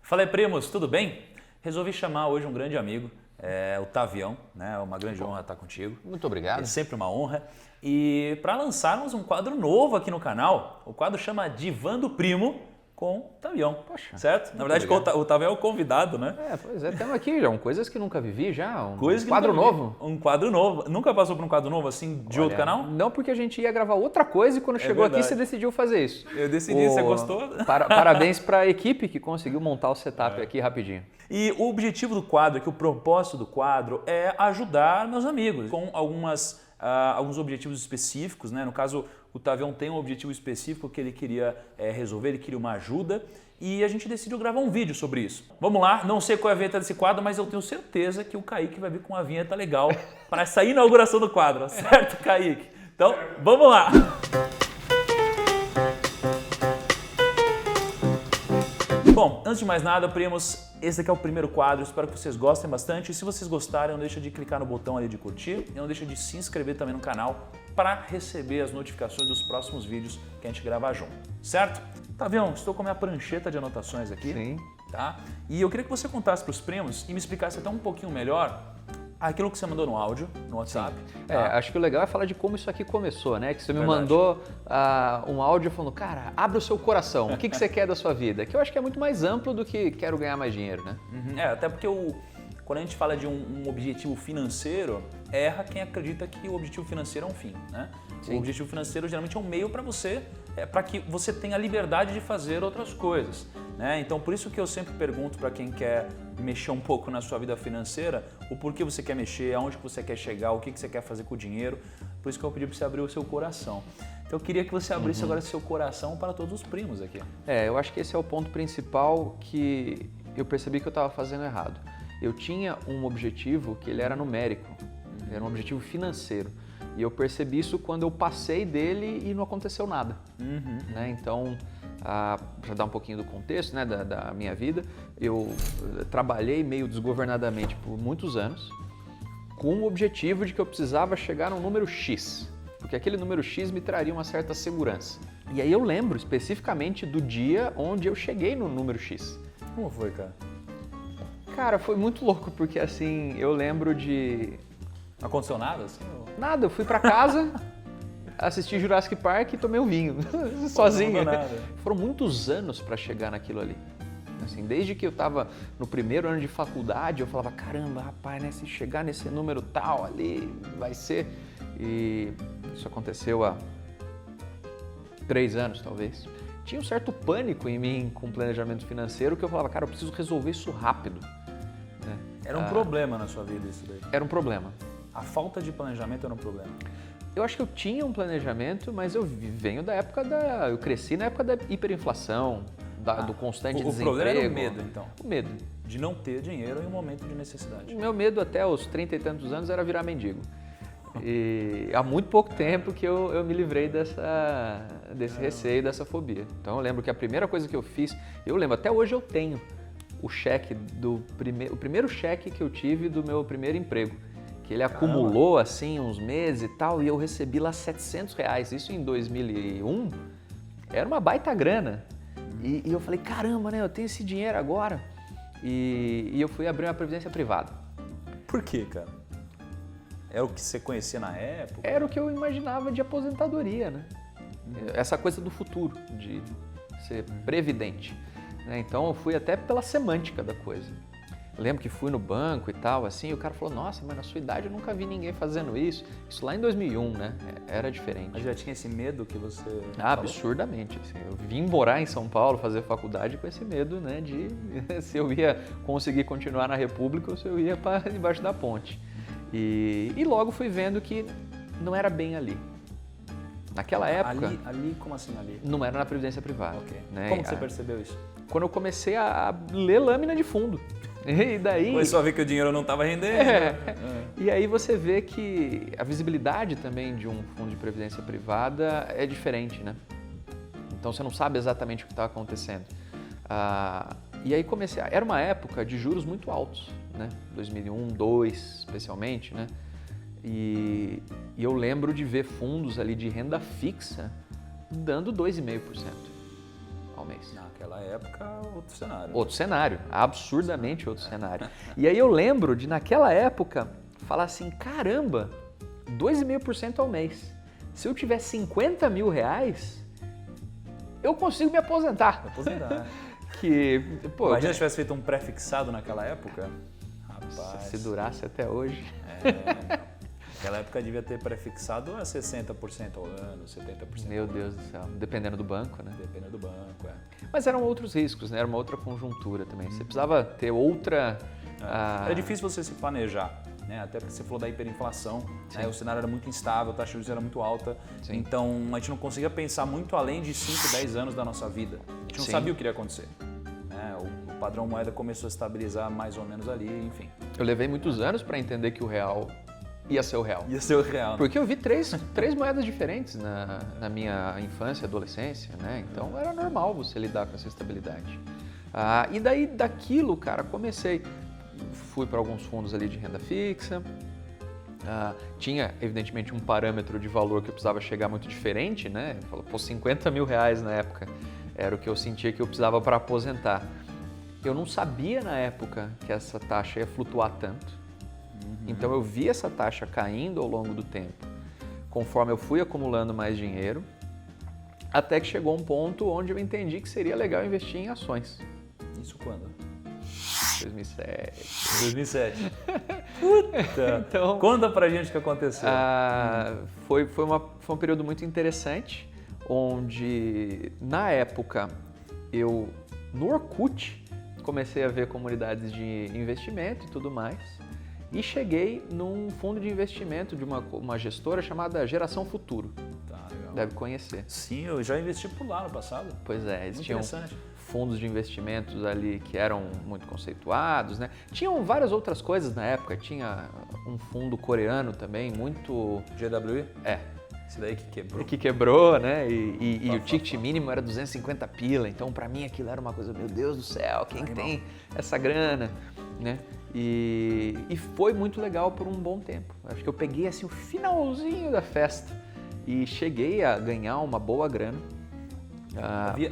Fala aí, primos, tudo bem? Resolvi chamar hoje um grande amigo, o Tavião, né? É uma grande honra estar contigo. Muito obrigado. É sempre uma honra. E para lançarmos um quadro novo aqui no canal, o quadro chama Divã do Primo com o Tavião. Poxa, certo? Na verdade, obrigado. o Tavião é o convidado, né? Pois é, estamos aqui já, coisas que nunca vivi já, Coisa que quadro nunca vi. novo. Um quadro novo. Nunca passou por um quadro novo assim de outro canal? Não, porque a gente ia gravar outra coisa e quando chegou aqui verdade. você decidiu fazer isso. Eu decidi, você gostou? Parabéns para a equipe que conseguiu montar o setup aqui rapidinho. E o objetivo do quadro, o propósito do quadro é ajudar meus amigos com alguns objetivos específicos, né? No caso, o Tavião tem um objetivo específico que ele queria resolver, ele queria uma ajuda e a gente decidiu gravar um vídeo sobre isso. Vamos lá, não sei qual é a vinheta desse quadro, mas eu tenho certeza que o Kaique vai vir com uma vinheta legal para essa inauguração do quadro, certo, Kaique? Então, vamos lá! Bom, antes de mais nada, primos, esse aqui é o primeiro quadro, espero que vocês gostem bastante. E se vocês gostarem, não deixa de clicar no botão ali de curtir e não deixa de se inscrever também no canal para receber as notificações dos próximos vídeos que a gente gravar junto, certo? Tavião, estou com a minha prancheta de anotações aqui. Sim. Tá? E eu queria que você contasse para os primos e me explicasse até um pouquinho melhor aquilo que você mandou no áudio, no WhatsApp. Tá? Acho que o legal é falar de como isso aqui começou, né? Que você me Verdade. mandou um áudio falando, cara, abre o seu coração, o que você quer da sua vida? Que eu acho que é muito mais amplo do que quero ganhar mais dinheiro, né? Até porque quando a gente fala de um objetivo financeiro, erra quem acredita que o objetivo financeiro é um fim, né? Sim. O objetivo financeiro geralmente é um meio para você, para que você tenha a liberdade de fazer outras coisas, né? Então, por isso que eu sempre pergunto para quem quer mexer um pouco na sua vida financeira, o porquê você quer mexer, aonde que você quer chegar, o que você quer fazer com o dinheiro. Por isso que eu pedi para você abrir o seu coração. Então, eu queria que você abrisse agora seu coração para todos os primos aqui. Eu acho que esse é o ponto principal que eu percebi que eu estava fazendo errado. Eu tinha um objetivo que ele era numérico, era um objetivo financeiro. E eu percebi isso quando eu passei dele e não aconteceu nada. Né? Então, para dar um pouquinho do contexto, né, da minha vida, eu trabalhei meio desgovernadamente por muitos anos com o objetivo de que eu precisava chegar num número X, porque aquele número X me traria uma certa segurança. E aí eu lembro especificamente do dia onde eu cheguei no número X. Como foi, cara? Cara, foi muito louco, porque assim, eu lembro de... Não aconteceu nada? Assim, Nada, eu fui pra casa, assisti Jurassic Park e tomei um vinho, sozinho. Não nada. Foram muitos anos pra chegar naquilo ali. Assim, desde que eu tava no primeiro ano de faculdade, eu falava, caramba, rapaz, né, se chegar nesse número tal ali, vai ser... E isso aconteceu há 3 anos, talvez. Tinha um certo pânico em mim com o planejamento financeiro, que eu falava, cara, eu preciso resolver isso rápido. Né? Era um problema na sua vida isso daí? Era um problema. A falta de planejamento era um problema? Eu acho que eu tinha um planejamento, mas eu venho da época eu cresci na época da hiperinflação, do constante desemprego. O problema era o medo, então? O medo. De não ter dinheiro em um momento de necessidade. O meu medo até os 30 e tantos anos era virar mendigo. E há muito pouco tempo que eu me livrei desse receio, dessa fobia. Então eu lembro que a primeira coisa que eu fiz, eu lembro, até hoje eu tenho o cheque o primeiro cheque que eu tive do meu primeiro emprego. Que ele acumulou assim uns meses e tal, e eu recebi lá R$700. Isso em 2001 era uma baita grana. E eu falei, caramba, né? Eu tenho esse dinheiro agora. E eu fui abrir uma previdência privada. Por quê, cara? Era o que você conhecia na época? Era o que eu imaginava de aposentadoria, né? Essa coisa do futuro, de ser previdente. Né? Então eu fui até pela semântica da coisa. Lembro que fui no banco e tal, assim, e o cara falou, nossa, mas na sua idade eu nunca vi ninguém fazendo isso. Isso lá em 2001, né? Era diferente. Mas já tinha esse medo que você falou? Absurdamente. Assim, eu vim morar em São Paulo, fazer faculdade com esse medo, né, de se eu ia conseguir continuar na República ou se eu ia para debaixo da ponte. E logo fui vendo que não era bem ali. Naquela época... Ali, como assim ali? Não era na previdência privada. Okay. Né? Como você percebeu isso? Quando eu comecei a ler lâmina de fundo. E daí... Começou a ver que o dinheiro não estava rendendo. E aí você vê que a visibilidade também de um fundo de previdência privada é diferente, né? Então você não sabe exatamente o que está acontecendo. E aí era uma época de juros muito altos, né? 2001, 2002 especialmente, né? E eu lembro de ver fundos ali de renda fixa dando 2,5% ao ao mês. Naquela época, outro cenário. Outro cenário, absurdamente outro cenário. E aí eu lembro de, naquela época, falar assim, caramba, 2,5% ao mês. Se eu tiver 50 mil reais, eu consigo me aposentar. Aposentar. Imagina se tivesse feito um pré-fixado naquela época. Rapaz. Se durasse até hoje. Naquela época devia ter pré-fixado a 60% ao ano, 70%. Meu Deus do céu, dependendo do banco, né? Dependendo do banco, Mas eram outros riscos, né? Era uma outra conjuntura também. Você precisava ter outra... Era difícil você se planejar, né? Até porque você falou da hiperinflação, né? O cenário era muito instável, a taxa de juros era muito alta. Sim. Então a gente não conseguia pensar muito além de 5, 10 anos da nossa vida. A gente não sabia o que iria acontecer. O padrão moeda começou a estabilizar mais ou menos ali, enfim. Eu levei muitos anos para entender que o real ia ser o real. Ia ser o real. Porque eu vi três moedas diferentes na minha infância e adolescência, né? Então era normal você lidar com essa estabilidade. E daí daquilo, cara, fui para alguns fundos ali de renda fixa. Tinha, evidentemente, um parâmetro de valor que eu precisava chegar muito diferente, né? Eu falei, 50 mil reais na época era o que eu sentia que eu precisava para aposentar. Eu não sabia na época que essa taxa ia flutuar tanto. Então eu vi essa taxa caindo ao longo do tempo, conforme eu fui acumulando mais dinheiro, até que chegou um ponto onde eu entendi que seria legal investir em ações. Isso quando? 2007. 2007. Puta! Então, conta pra gente o que aconteceu. Foi um período muito interessante, onde na época no Orkut, comecei a ver comunidades de investimento e tudo mais. E cheguei num fundo de investimento de uma gestora chamada Geração Futuro. Tá, legal. Deve conhecer. Sim, eu já investi por lá no passado. Pois é, eles tinham fundos de investimentos ali que eram muito conceituados, né? Tinham várias outras coisas na época. Tinha um fundo coreano também, muito... GWI? É. Esse daí que quebrou. Que quebrou, né? E o ticket mínimo era 250 pila. Então, pra mim, aquilo era uma coisa, meu Deus do céu, quem tem essa grana, né? E foi muito legal por um bom tempo. Acho que eu peguei assim o finalzinho da festa e cheguei a ganhar uma boa grana.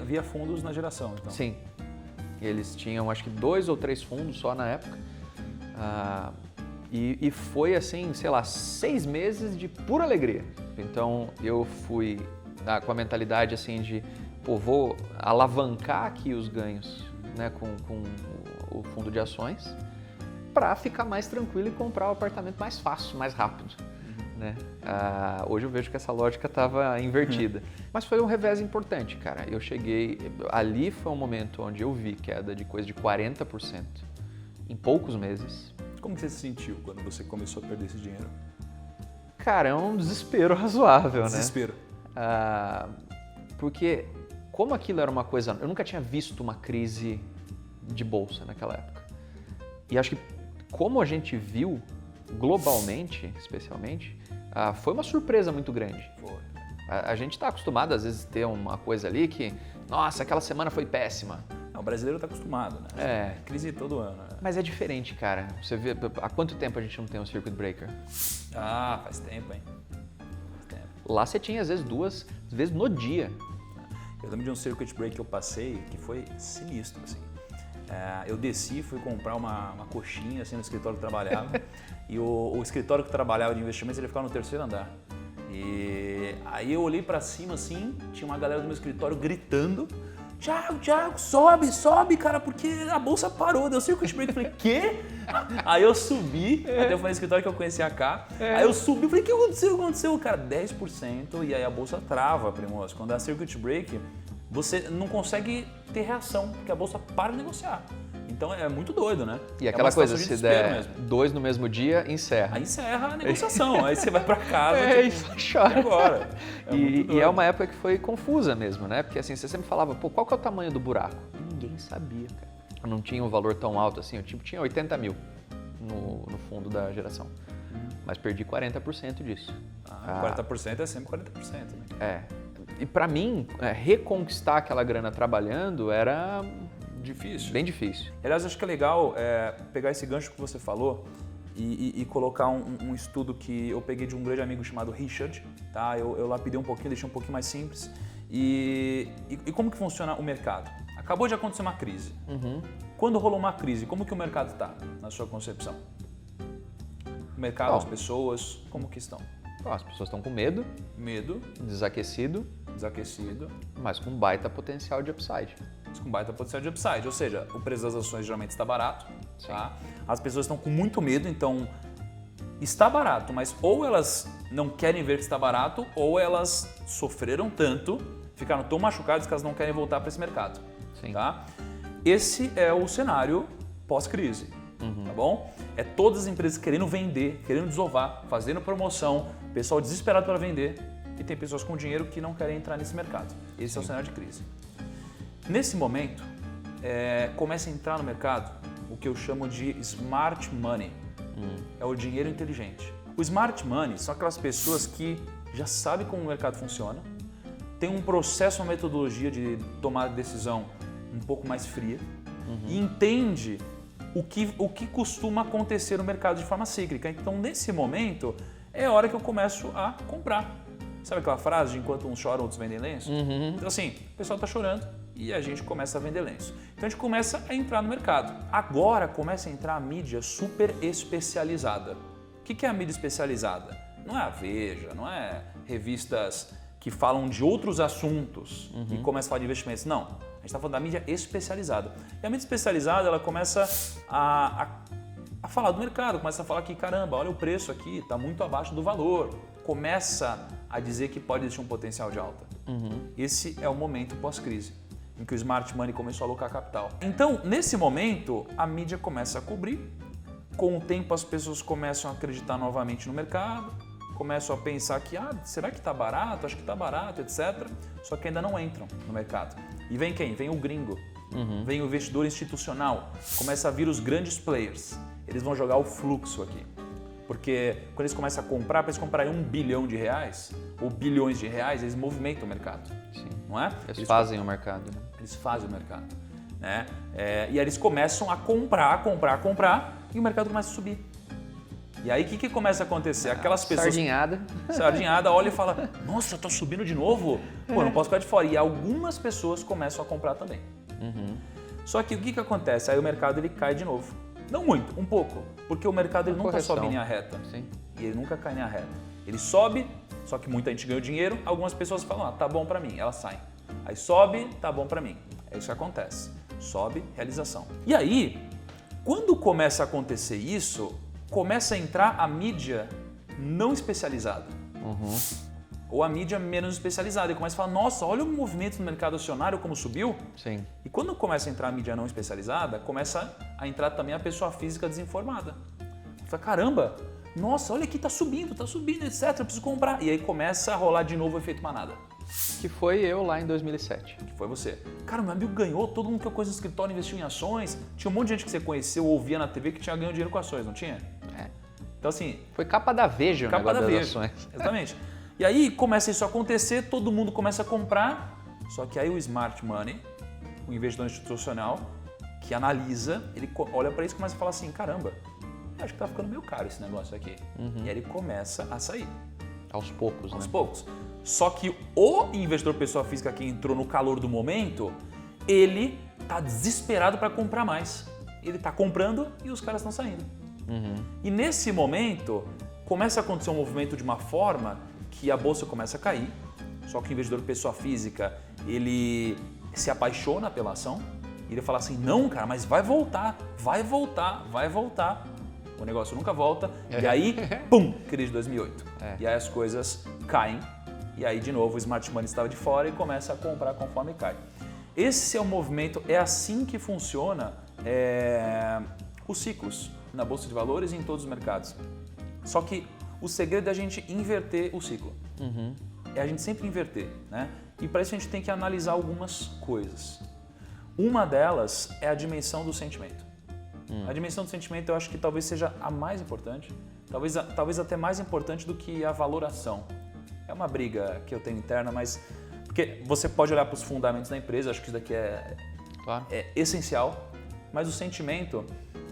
Via fundos na Geração, então? Sim. Eles tinham acho que 2 ou 3 fundos só na época. E foi assim, sei lá, 6 meses de pura alegria. Então eu fui com a mentalidade assim de, vou alavancar aqui os ganhos, né, com o fundo de ações, para ficar mais tranquilo e comprar o apartamento mais fácil, mais rápido. Né? Hoje eu vejo que essa lógica estava invertida. Mas foi um revés importante, cara. Ali foi um momento onde eu vi queda de coisa de 40% em poucos meses. Como você se sentiu quando você começou a perder esse dinheiro? Cara, é um desespero razoável, né? Desespero. Porque como aquilo era uma coisa... Eu nunca tinha visto uma crise de bolsa naquela época. E acho que como a gente viu, globalmente, especialmente, foi uma surpresa muito grande. Foi. A gente está acostumado, às vezes, a ter uma coisa ali que, nossa, aquela semana foi péssima. Não, o brasileiro está acostumado, né? Crise todo ano. Né? Mas é diferente, cara. Você vê, há quanto tempo a gente não tem um circuit breaker? Faz tempo, hein? Faz tempo. Lá você tinha, às vezes, 2 vezes no dia. Eu lembro de um circuit break que eu passei que foi sinistro, assim. Eu desci, fui comprar uma coxinha assim, no escritório que eu trabalhava e o escritório que eu trabalhava de investimentos ele ficava no 3º andar. E aí eu olhei pra cima assim, tinha uma galera do meu escritório gritando: Thiago, sobe, cara, porque a bolsa parou. Deu circuit break. Eu falei, quê? Aí eu subi, até foi no escritório que eu conhecia cá. Aí eu subi, falei, o que aconteceu? Cara, 10% e aí a bolsa trava, primoso. Quando dá circuit break, você não consegue ter reação, porque a bolsa para de negociar. Então é muito doido, né? E aquela coisa, de se der mesmo. 2 no mesmo dia, encerra. Aí encerra a negociação, aí você vai pra casa isso chora. E agora? E é uma época que foi confusa mesmo, né? Porque assim, você sempre falava, qual que é o tamanho do buraco? Ninguém sabia, cara. Eu não tinha um valor tão alto assim, eu tinha 80 mil no fundo da Geração. Mas perdi 40% disso. 40% é sempre 40%, né? E pra mim, reconquistar aquela grana trabalhando era difícil. Bem difícil. Aliás, acho que é legal pegar esse gancho que você falou e colocar um estudo que eu peguei de um grande amigo chamado Richard. Tá? Eu lapidei um pouquinho, deixei um pouquinho mais simples. E como que funciona o mercado? Acabou de acontecer uma crise. Quando rolou uma crise, como que o mercado está, na sua concepção? O mercado, as pessoas, como que estão? As pessoas estão com medo, desaquecido, mas com baita potencial de upside. Com baita potencial de upside, ou seja, o preço das ações geralmente está barato, tá? As pessoas estão com muito medo, então está barato, mas ou elas não querem ver que está barato, ou elas sofreram tanto, ficaram tão machucadas que elas não querem voltar para esse mercado. Tá? Esse é o cenário pós-crise, tá bom? É todas as empresas querendo vender, querendo desovar, fazendo promoção, pessoal desesperado para vender e tem pessoas com dinheiro que não querem entrar nesse mercado. Esse é o cenário de crise. Nesse momento, começa a entrar no mercado o que eu chamo de smart money. É o dinheiro inteligente. O smart money são aquelas pessoas que já sabem como o mercado funciona, tem um processo, uma metodologia de tomar decisão um pouco mais fria e entende o que costuma acontecer no mercado de forma cíclica. Então, nesse momento, é a hora que eu começo a comprar. Sabe aquela frase de enquanto uns choram, outros vendem lenço? Então, assim, o pessoal está chorando e a gente começa a vender lenço. Então, a gente começa a entrar no mercado. Agora, começa a entrar a mídia super especializada. O que é a mídia especializada? Não é a Veja, não é revistas que falam de outros assuntos e começa a falar de investimentos. Não, a gente está falando da mídia especializada. E a mídia especializada, ela começa a falar do mercado, começa a falar que, caramba, olha o preço aqui, está muito abaixo do valor. Começa a dizer que pode existir um potencial de alta. Esse é o momento pós-crise, em que o smart money começou a alocar capital. Então, nesse momento, a mídia começa a cobrir. Com o tempo, as pessoas começam a acreditar novamente no mercado, começam a pensar que, será que está barato? Acho que está barato, etc. Só que ainda não entram no mercado. E vem quem? Vem o gringo, vem o investidor institucional, começa a vir os grandes players. Eles vão jogar o fluxo aqui. Porque quando eles começam a comprar, para eles comprarem R$1 bilhão ou bilhões de reais, eles movimentam o mercado. Sim. Não é? Eles fazem o mercado. Eles fazem o mercado. Né? E aí eles começam a comprar e o mercado começa a subir. E aí o que começa a acontecer? Aquelas pessoas... Sardinhada, olha e fala, nossa, tá subindo de novo? Pô, não posso ficar de fora. E algumas pessoas começam a comprar também. Só que o que acontece? Aí o mercado ele cai de novo. Não muito, um pouco. Porque o mercado ele nunca sobe em linha reta. Sim. E ele nunca cai em linha reta. Ele sobe, só que muita gente ganhou dinheiro. Algumas pessoas falam, tá bom pra mim. Elas saem. Aí sobe, tá bom pra mim. É isso que acontece. Sobe, realização. E aí, quando começa a acontecer isso, começa a entrar a mídia não especializada. Ou a mídia menos especializada. E começa a falar, nossa, olha o movimento no mercado acionário, como subiu. Sim. E quando começa a entrar a mídia não especializada, começa a entrar também a pessoa física desinformada. Fala, caramba, nossa, olha aqui, tá subindo, etc, eu preciso comprar. E aí começa a rolar de novo o efeito manada. Que foi eu lá em 2007. Que foi você. Cara, meu amigo ganhou, todo mundo que eu conheço no escritório investiu em ações. Tinha um monte de gente que você conheceu, ouvia na TV que tinha ganho dinheiro com ações, não tinha? Então assim... Foi capa da Veja o negócio das ações. Exatamente. E aí começa isso a acontecer, todo mundo começa a comprar, só que aí o smart money, o investidor institucional, que analisa, ele olha para isso e começa a falar assim, caramba, acho que tá ficando meio caro esse negócio aqui. E aí ele começa a sair. Aos poucos, né? Aos poucos. Só que o investidor pessoa física que entrou no calor do momento, ele tá desesperado para comprar mais. Ele tá comprando e os caras estão saindo. E nesse momento, começa a acontecer um movimento de uma forma que a bolsa começa a cair, só que o investidor pessoa física, ele se apaixona pela ação, e ele fala assim, não cara, mas vai voltar. O negócio nunca volta, e aí, pum, crise de 2008. E aí as coisas caem, e aí de novo o smart money estava de fora e começa a comprar conforme cai. Esse é o movimento, é assim que funciona os ciclos na Bolsa de Valores e em todos os mercados. Só que o segredo é a gente inverter o ciclo. É a gente sempre inverter, né? E para isso a gente tem que analisar algumas coisas. Uma delas é a dimensão do sentimento. A dimensão do sentimento eu acho que talvez seja a mais importante, talvez até mais importante do que a valoração. É uma briga que eu tenho interna, mas... Porque você pode olhar para os fundamentos da empresa, acho que isso daqui é essencial, mas o sentimento,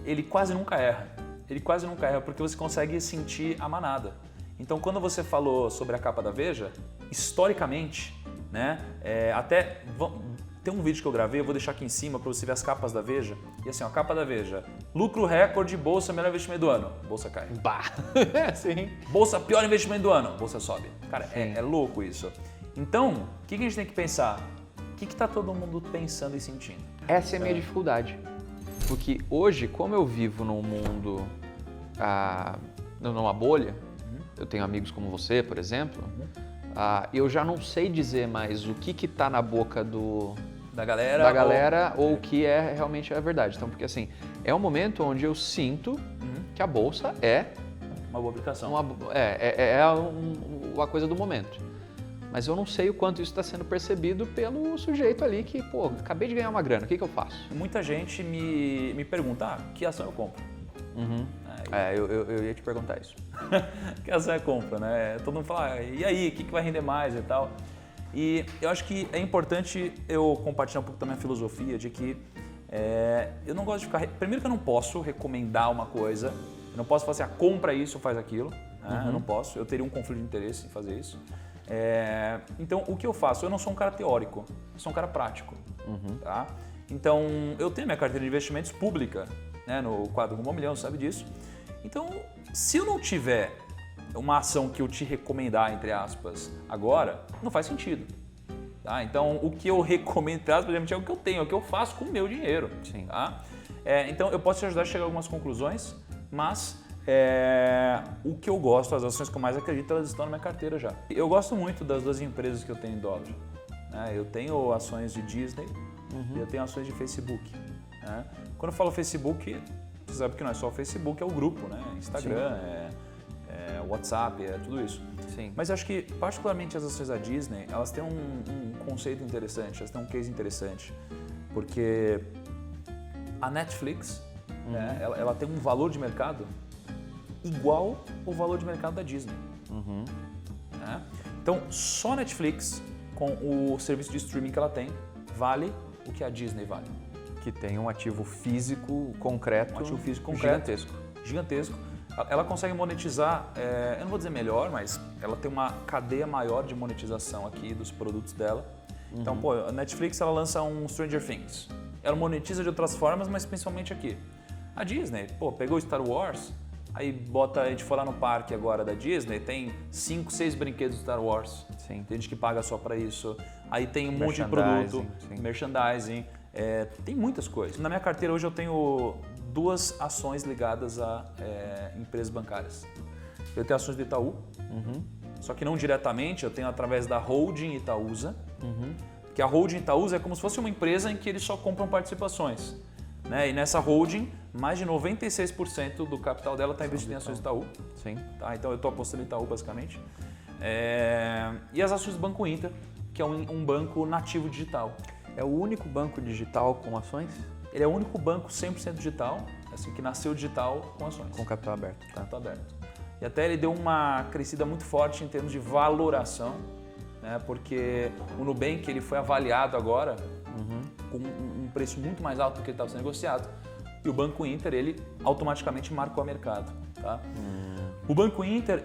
ele quase nunca erra. Ele quase nunca erra porque você consegue sentir a manada. Então, quando você falou sobre a capa da Veja, historicamente, né? Tem um vídeo que eu gravei, eu vou deixar aqui em cima para você ver as capas da Veja. E assim, a capa da Veja, lucro recorde, bolsa melhor investimento do ano, bolsa cai. Bah! Sim. Bolsa pior investimento do ano, bolsa sobe. Cara, é louco isso. Então, o que a gente tem que pensar? O que está todo mundo pensando e sentindo? Essa é a minha dificuldade. Porque hoje, como eu vivo num mundo, numa bolha, eu tenho amigos como você, por exemplo, eu já não sei dizer mais o que está na boca da galera ou o que é realmente a verdade. Então, porque assim, é um momento onde eu sinto que a bolsa é uma boa aplicação. Uma coisa do momento. Mas eu não sei o quanto isso está sendo percebido pelo sujeito ali que, pô, acabei de ganhar uma grana, o que eu faço? Muita gente me pergunta, que ação eu compro? Eu ia te perguntar isso. Que ação eu compro, né? Todo mundo fala, e aí, o que vai render mais e tal? E eu acho que é importante eu compartilhar um pouco da minha filosofia de que eu não gosto de ficar... Primeiro que eu não posso recomendar uma coisa, eu não posso falar assim, compra isso ou faz aquilo, né? Eu não posso, eu teria um conflito de interesse em fazer isso. Então, o que eu faço? Eu não sou um cara teórico, eu sou um cara prático. Tá? Então, eu tenho minha carteira de investimentos pública, né, no quadro Rumo ao Milhão, sabe disso? Então, se eu não tiver uma ação que eu te recomendar, entre aspas, agora, não faz sentido. Tá? Então, o que eu recomendo, entre aspas, é o que eu tenho, é o que eu faço com o meu dinheiro. Sim. Tá? Então, eu posso te ajudar a chegar a algumas conclusões, mas o que eu gosto, as ações que eu mais acredito, elas estão na minha carteira já. Eu gosto muito das duas empresas que eu tenho em dólar. Né? Eu tenho ações de Disney e eu tenho ações de Facebook. Né? Quando eu falo Facebook, você sabe que não é só o Facebook, é o grupo, né? Instagram, WhatsApp, tudo isso. Sim. Mas eu acho que, particularmente as ações da Disney, elas têm um conceito interessante, elas têm um case interessante. Porque a Netflix, né, ela tem um valor de mercado igual ao valor de mercado da Disney. Né? Então, só a Netflix, com o serviço de streaming que ela tem, vale o que a Disney vale. Que tem um ativo físico concreto, gigantesco. Ela consegue monetizar, eu não vou dizer melhor, mas ela tem uma cadeia maior de monetização aqui dos produtos dela. Então, a Netflix ela lança um Stranger Things. Ela monetiza de outras formas, mas principalmente aqui. A Disney, pegou Star Wars, aí a gente foi lá no parque agora da Disney, tem 5, 6 brinquedos Star Wars. Sim. Tem gente que paga só para isso. Aí tem um monte de produto, merchandising, tem muitas coisas. Na minha carteira hoje eu tenho 2 ações ligadas a empresas bancárias. Eu tenho ações do Itaú, só que não diretamente, eu tenho através da holding Itaúsa, que a holding Itaúsa é como se fosse uma empresa em que eles só compram participações. Né? E nessa holding, mais de 96% do capital dela está investido em ações do Itaú. Sim. Tá? Então eu estou apostando em Itaú basicamente. E as ações do Banco Inter, que é um banco nativo digital. É o único banco digital com ações? Ele é o único banco 100% digital, assim, que nasceu digital com ações. Com capital aberto. Tá. Capital aberto. E até ele deu uma crescida muito forte em termos de valoração, né? Porque o Nubank ele foi avaliado agora com um preço muito mais alto do que ele estava sendo negociado. E o Banco Inter, ele automaticamente marcou o mercado. Tá? O Banco Inter,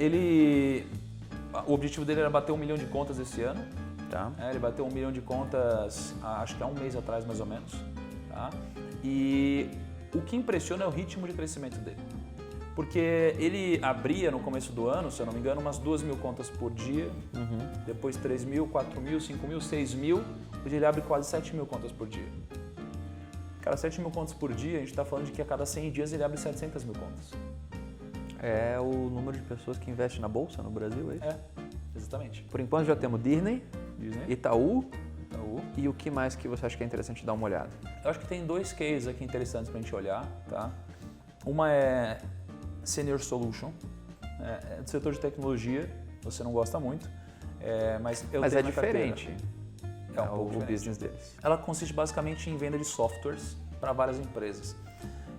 o objetivo dele era bater 1 milhão de contas esse ano. Tá. Ele bateu 1 milhão de contas, acho que há um mês atrás mais ou menos. Tá? E o que impressiona é o ritmo de crescimento dele. Porque ele abria no começo do ano, se eu não me engano, umas 2 mil contas por dia, depois 3 mil, 4 mil, 5 mil, 6 mil, hoje ele abre quase 7 mil contas por dia. Cara, 7 mil contas por dia, a gente está falando de que a cada 100 dias ele abre 700 mil contas. É o número de pessoas que investem na Bolsa no Brasil, é isso? Exatamente. Por enquanto já temos Disney. Itaú. E o que mais que você acha que é interessante dar uma olhada? Eu acho que tem 2 cases aqui interessantes para a gente olhar. Tá? Uma é Senior Solution, é do setor de tecnologia, você não gosta muito, mas eu mas tenho é diferente. É um pouco o business deles. Ela consiste basicamente em venda de softwares para várias empresas,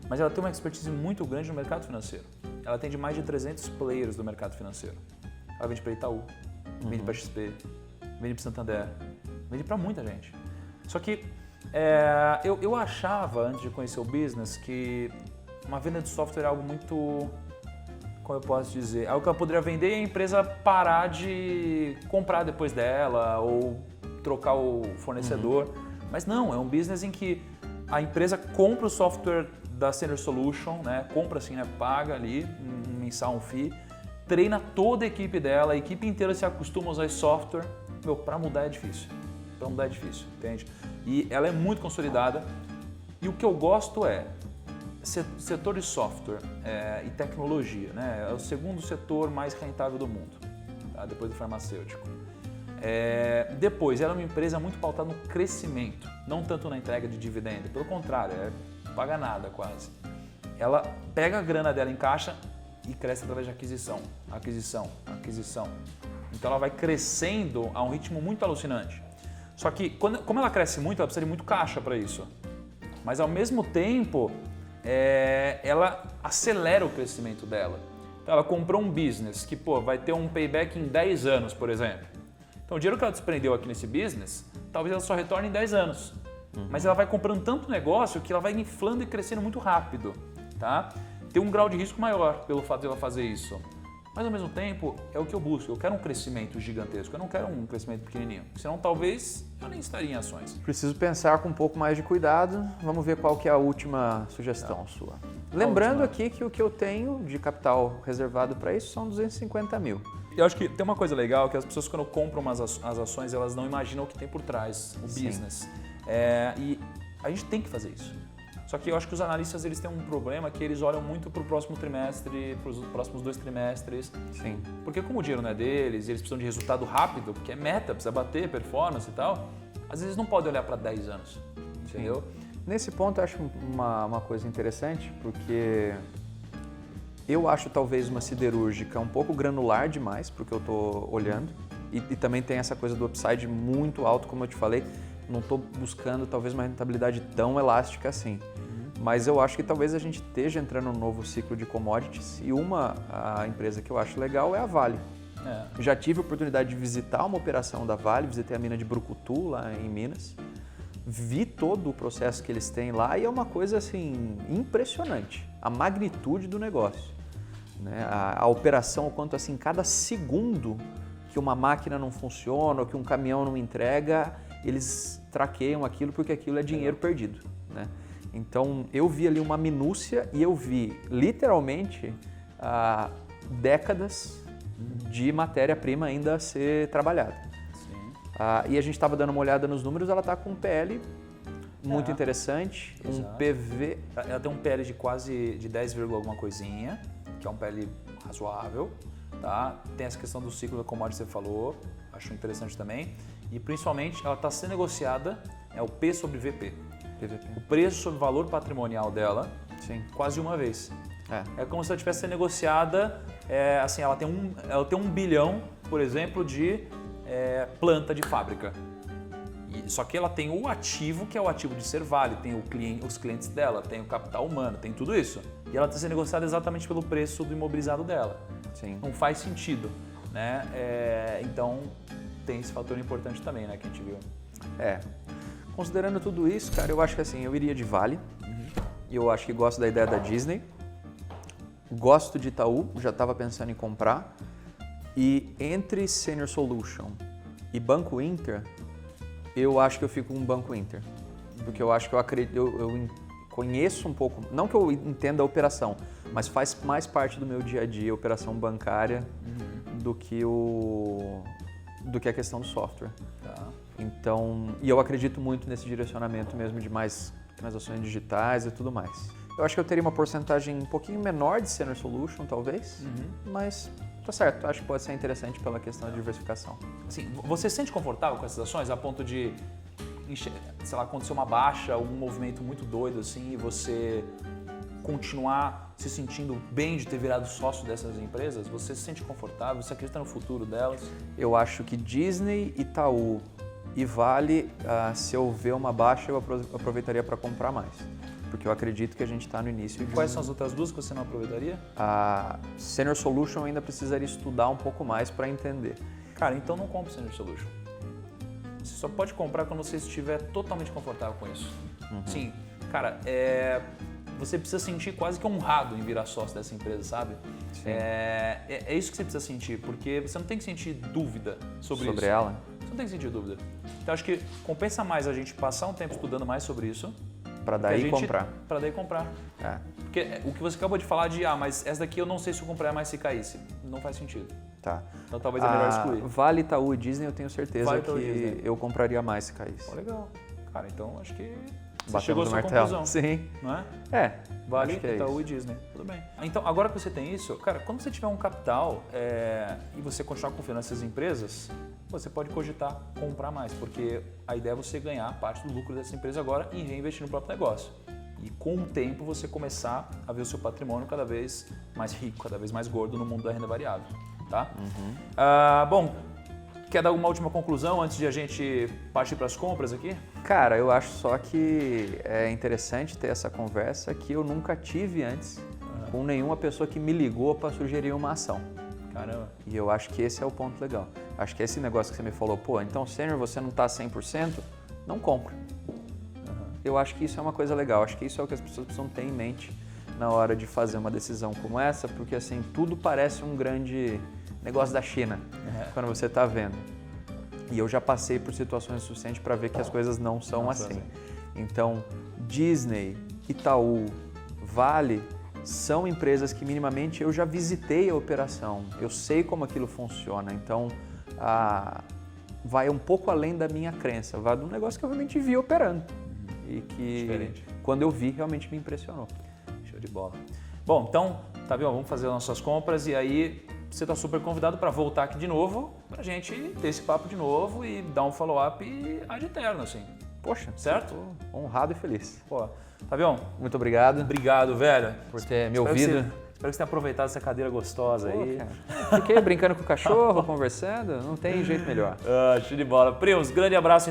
mas ela tem uma expertise muito grande no mercado financeiro. Ela atende mais de 300 players do mercado financeiro. Ela vende para Itaú, vende para XP, vende para Santander, vende para muita gente. Só que eu achava, antes de conhecer o business, que uma venda de software é algo muito, como eu posso dizer, algo que ela poderia vender e a empresa parar de comprar depois dela ou trocar o fornecedor. Mas não, é um business em que a empresa compra o software da Senior Solution, né? Compra assim, né? Paga ali um mensal, um fee, treina toda a equipe dela, a equipe inteira se acostuma a usar esse software. Para mudar é difícil. Para mudar é difícil, entende? E ela é muito consolidada. E o que eu gosto é setor de software e tecnologia, né? É o segundo setor mais rentável do mundo, tá? Depois do farmacêutico. Depois, ela é uma empresa muito pautada no crescimento, não tanto na entrega de dividendo, pelo contrário, paga nada quase. Ela pega a grana dela em caixa e cresce através de aquisição. Então ela vai crescendo a um ritmo muito alucinante. Só que como ela cresce muito, ela precisa de muito caixa para isso. Mas ao mesmo tempo, ela acelera o crescimento dela. Então ela comprou um business que vai ter um payback em 10 anos, por exemplo. Então o dinheiro que ela desprendeu aqui nesse business, talvez ela só retorne em 10 anos. Mas ela vai comprando tanto negócio que ela vai inflando e crescendo muito rápido. Tá? Tem um grau de risco maior pelo fato de ela fazer isso. Mas ao mesmo tempo, é o que eu busco. Eu quero um crescimento gigantesco, eu não quero um crescimento pequenininho. Senão talvez eu nem estaria em ações. Preciso pensar com um pouco mais de cuidado. Vamos ver qual que é a última sugestão sua. Lembrando aqui que o que eu tenho de capital reservado para isso são 250 mil. Eu acho que tem uma coisa legal, que as pessoas quando compram as ações, elas não imaginam o que tem por trás, o business. E a gente tem que fazer isso. Só que eu acho que os analistas eles têm um problema que eles olham muito para o próximo trimestre, para os próximos 2 trimestres. Sim. Porque como o dinheiro não é deles, eles precisam de resultado rápido, porque é meta, precisa bater, performance e tal, às vezes não podem olhar para 10 anos, entendeu? Sim. Nesse ponto eu acho uma coisa interessante, porque eu acho talvez uma siderúrgica um pouco granular demais, porque eu estou olhando, e também tem essa coisa do upside muito alto, como eu te falei. Não estou buscando talvez uma rentabilidade tão elástica assim, mas eu acho que talvez a gente esteja entrando num novo ciclo de commodities e a empresa que eu acho legal é a Vale. Já tive a oportunidade de visitar uma operação da Vale, visitei a mina de Brucutu lá em Minas, vi todo o processo que eles têm lá e é uma coisa assim impressionante, a magnitude do negócio, né? A operação, o quanto assim cada segundo que uma máquina não funciona ou que um caminhão não entrega, eles traqueiam aquilo porque aquilo é dinheiro perdido, né? Então eu vi ali uma minúcia e eu vi literalmente décadas de matéria-prima ainda a ser trabalhada. Sim. E a gente estava dando uma olhada nos números, ela está com um PL muito interessante, Exato. um PV... Ela tem um PL de quase de 10, alguma coisinha, que é um PL razoável. Tá? Tem essa questão do ciclo da commodity que você falou, acho interessante também. E principalmente ela está sendo negociada, é o P sobre VP. PVP. O preço sobre o valor patrimonial dela, Sim. quase uma vez. É como se ela tivesse sendo negociada, assim, ela tem 1 bilhão, por exemplo, de planta de fábrica. Só que ela tem o ativo, que é o ativo de ser Vale, tem os clientes dela, tem o capital humano, tem tudo isso. E ela está sendo negociada exatamente pelo preço do imobilizado dela. Sim. Não faz sentido, né? Então tem esse fator importante também, né, que a gente viu. Considerando tudo isso, cara, eu acho que assim, eu iria de Vale. Eu acho que gosto da ideia da Disney. Gosto de Itaú, já estava pensando em comprar. E entre Senior Solution e Banco Inter, eu acho que eu fico com o Banco Inter. Porque eu acho que eu conheço um pouco, não que eu entenda a operação, mas faz mais parte do meu dia a dia a operação bancária do que a questão do software. Tá. Então, e eu acredito muito nesse direcionamento mesmo de mais transações digitais e tudo mais. Eu acho que eu teria uma porcentagem um pouquinho menor de Senior Solution, talvez, mas tá certo, acho que pode ser interessante pela questão da diversificação. Assim, você se sente confortável com essas ações a ponto de, sei lá, acontecer uma baixa, um movimento muito doido assim, e você continuar se sentindo bem de ter virado sócio dessas empresas? Você se sente confortável? Você acredita no futuro delas? Eu acho que Disney, Itaú e Vale, se eu ver uma baixa, eu aproveitaria para comprar mais. Porque eu acredito que a gente está no início de Quais são as outras duas que você não aproveitaria? A Senior Solution eu ainda precisaria estudar um pouco mais para entender. Cara, então não compre Senior Solution. Você só pode comprar quando você estiver totalmente confortável com isso. Sim, cara, você precisa sentir quase que honrado em virar sócio dessa empresa, sabe? É isso que você precisa sentir, porque você não tem que sentir dúvida sobre isso. Sobre ela? Você não não tem que sentir dúvida. Então acho que compensa mais a gente passar um tempo estudando mais sobre isso. Para daí comprar. Para daí comprar. É. Porque o que você acabou de falar de, mas essa daqui eu não sei se eu comprar mais se caísse. Não faz sentido. Tá. Então talvez é melhor excluir. Vale, Itaú e Disney eu tenho certeza Vale, que Itaú e Disney. eu compraria mais se caísse. Legal. Cara, então acho que você Batemos chegou à no sua martelo. conclusão. Sim. Não é? É. Vale, acho que é Itaú isso. e Disney. Tudo bem. Então, agora que você tem isso, cara, quando você tiver um capital e você continuar confiando nessas empresas, você pode cogitar comprar mais, porque a ideia é você ganhar parte do lucro dessa empresa agora e reinvestir no próprio negócio. E com o tempo você começar a ver o seu patrimônio cada vez mais rico, cada vez mais gordo no mundo da renda variável, tá? Bom, quer dar uma última conclusão antes de a gente partir para as compras aqui? Cara, eu acho só que é interessante ter essa conversa que eu nunca tive antes com nenhuma pessoa que me ligou para sugerir uma ação. Caramba. E eu acho que esse é o ponto legal. Acho que esse negócio que você me falou, pô, então sênior você não está 100%, não compra. Eu acho que isso é uma coisa legal, acho que isso é o que as pessoas precisam ter em mente na hora de fazer uma decisão como essa, porque assim, tudo parece um grande negócio da China, quando você está vendo. E eu já passei por situações suficientes para ver que as coisas não são assim. Então, Disney, Itaú, Vale são empresas que minimamente eu já visitei a operação, eu sei como aquilo funciona, então vai um pouco além da minha crença, vai de um negócio que eu realmente vi operando. E que quando eu vi realmente me impressionou. Show de bola. Bom, então, tá bom, vamos fazer as nossas compras e aí você está super convidado para voltar aqui de novo, para a gente ter esse papo de novo e dar um follow-up ad eterno, assim. Poxa, certo? Honrado e feliz. Pô, Tavião, muito obrigado. Obrigado, velho. Por ter me ouvido. Espero que você tenha aproveitado essa cadeira gostosa aí. Cara. Fiquei brincando com o cachorro, conversando, não tem jeito melhor. Show de bola. Primos, grande abraço.